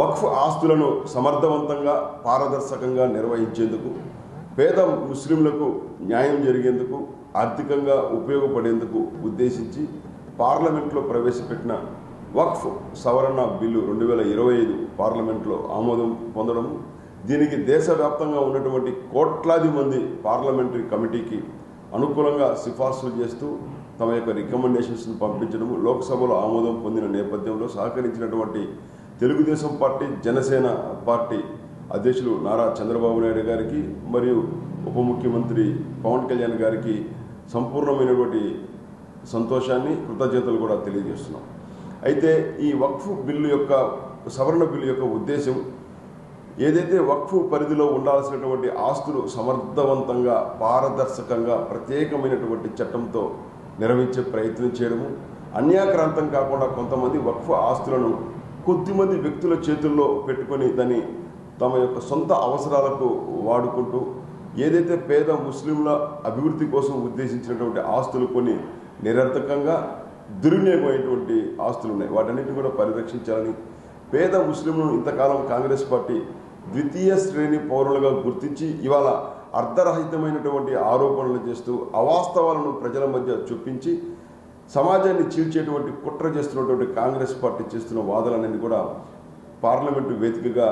వక్ఫ్ ఆస్తులను సమర్థవంతంగా పారదర్శకంగా నిర్వహించేందుకు పేద ముస్లింలకు న్యాయం జరిగేందుకు ఆర్థికంగా ఉపయోగపడేందుకు ఉద్దేశించి పార్లమెంట్లో ప్రవేశపెట్టిన వక్ఫ్ సవరణ బిల్లు 2025 పార్లమెంట్లో ఆమోదం పొందడం, దీనికి దేశవ్యాప్తంగా ఉన్నటువంటి కోట్లాది మంది పార్లమెంటరీ కమిటీకి అనుకూలంగా సిఫార్సులు చేస్తూ తమ యొక్క రికమెండేషన్స్ను పంపించడం, లోక్సభలో ఆమోదం పొందిన నేపథ్యంలో సహకరించినటువంటి తెలుగుదేశం పార్టీ, జనసేన పార్టీ అధ్యక్షులు నారా చంద్రబాబు నాయుడు గారికి మరియు ఉప ముఖ్యమంత్రి పవన్ కళ్యాణ్ గారికి సంపూర్ణమైనటువంటి సంతోషాన్ని, కృతజ్ఞతలు కూడా తెలియజేస్తున్నాం. అయితే ఈ వక్ఫ్ బిల్లు యొక్క సవరణ బిల్లు యొక్క ఉద్దేశం ఏదైతే వక్ఫ్ పరిధిలో ఉండాల్సినటువంటి ఆస్తులు సమర్థవంతంగా, పారదర్శకంగా, ప్రత్యేకమైనటువంటి చట్టంతో నిర్వహించే ప్రయత్నం చేయడము, అన్యాక్రాంతం కాకుండా కొంతమంది వక్ఫ్ ఆస్తులను కొద్దిమంది వ్యక్తుల చేతుల్లో పెట్టుకొని దాన్ని తమ యొక్క సొంత అవసరాలకు వాడుకుంటూ ఏదైతే పేద ముస్లింల అభివృద్ధి కోసం ఉద్దేశించినటువంటి ఆస్తులు కొన్ని నిరర్థకంగా దుర్వినియోగమైనటువంటి ఆస్తులు ఉన్నాయి, వాటన్నిటిని కూడా పరిరక్షించాలని, పేద ముస్లింలను ఇంతకాలం కాంగ్రెస్ పార్టీ ద్వితీయ శ్రేణి పౌరులుగా గుర్తించి ఇవాళ అర్ధరహితమైనటువంటి ఆరోపణలు చేస్తూ అవాస్తవాలను ప్రజల మధ్య చూపించి సమాజాన్ని చీల్చేటువంటి కుట్ర చేస్తున్నటువంటి కాంగ్రెస్ పార్టీ చేస్తున్న వాదనలన్నీ కూడా పార్లమెంటు వేదికగా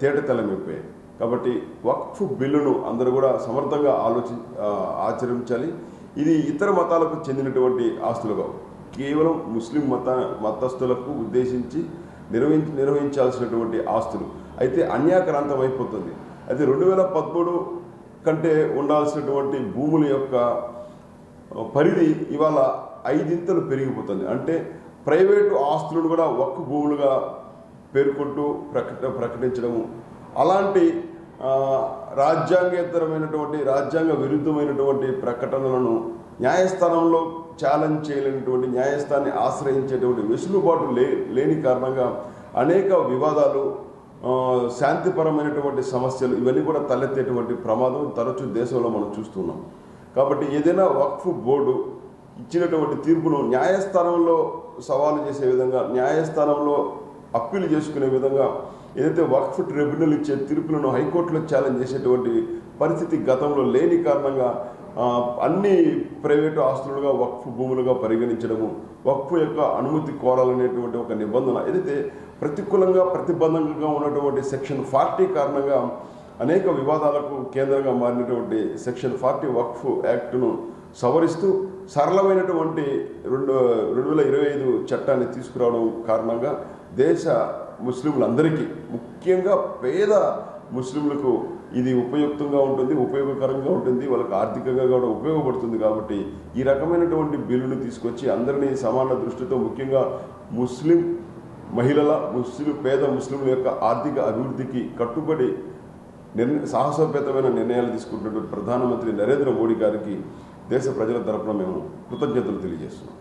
తేటతెల్లమైపోయాయి. కాబట్టి వక్ఫ్ బిల్లును అందరూ కూడా సమర్థంగా ఆచరించాలి. ఇది ఇతర మతాలకు చెందినటువంటి ఆస్తులుగా కేవలం ముస్లిం మతస్థులకు ఉద్దేశించి నిర్వహించాల్సినటువంటి ఆస్తులు అయితే అన్యాక్రాంతం అయిపోతుంది. అయితే 2013 కంటే ఉండాల్సినటువంటి భూముల యొక్క పరిధి ఇవాళ 5 ఇంతలు పెరిగిపోతుంది. అంటే ప్రైవేటు ఆస్తులను కూడా వక్ఫ్ భూములుగా పేర్కొంటూ ప్రకటించడము, అలాంటి రాజ్యాంగేతరమైనటువంటి, రాజ్యాంగ విరుద్ధమైనటువంటి ప్రకటనలను న్యాయస్థానంలో ఛాలెంజ్ చేయలేనటువంటి, న్యాయస్థానాన్ని ఆశ్రయించేటువంటి వెసులుబాటు లేని కారణంగా అనేక వివాదాలు, శాంతిపరమైనటువంటి సమస్యలు ఇవన్నీ కూడా తలెత్తేటువంటి ప్రమాదం తరచూ దేశంలో మనం చూస్తున్నాం. కాబట్టి ఏదైనా వక్ఫ్ బోర్డు ఇచ్చినటువంటి తీర్పును న్యాయస్థానంలో సవాలు చేసే విధంగా, న్యాయస్థానంలో అప్పీల్ చేసుకునే విధంగా ఏదైతే వక్ఫ్ ట్రిబ్యునల్ ఇచ్చే తీర్పులను హైకోర్టులో ఛాలెంజ్ చేసేటువంటి పరిస్థితి గతంలో లేని కారణంగా అన్ని ప్రైవేటు ఆస్తులుగా వక్ఫ్ భూములుగా పరిగణించడము, వక్ఫ్ యొక్క అనుమతి కోరాలనేటువంటి ఒక నిబంధన ఏదైతే ప్రతికూలంగా, ప్రతిబంధకంగా ఉన్నటువంటి సెక్షన్ 40 కారణంగా అనేక వివాదాలకు కేంద్రంగా మారినటువంటి సెక్షన్ 40 వక్ఫ్ యాక్టును సవరిస్తూ సరళమైనటువంటి 2025 చట్టాన్ని తీసుకురావడం కారణంగా దేశ ముస్లింలందరికీ, ముఖ్యంగా పేద ముస్లింలకు ఇది ఉపయుక్తంగా ఉంటుంది, ఉపయోగకరంగా ఉంటుంది, వాళ్ళకి ఆర్థికంగా కూడా ఉపయోగపడుతుంది. కాబట్టి ఈ రకమైనటువంటి బిల్లును తీసుకొచ్చి అందరినీ సమాన దృష్టితో, ముఖ్యంగా ముస్లిం మహిళల, పేద ముస్లింల యొక్క ఆర్థిక అభివృద్ధికి కట్టుబడి సాహసోపేతమైన నిర్ణయాలు తీసుకుంటున్నటువంటి ప్రధానమంత్రి నరేంద్ర మోడీ గారికి దేశ ప్రజల తరపున మేము కృతజ్ఞతలు తెలియజేస్తున్నాం.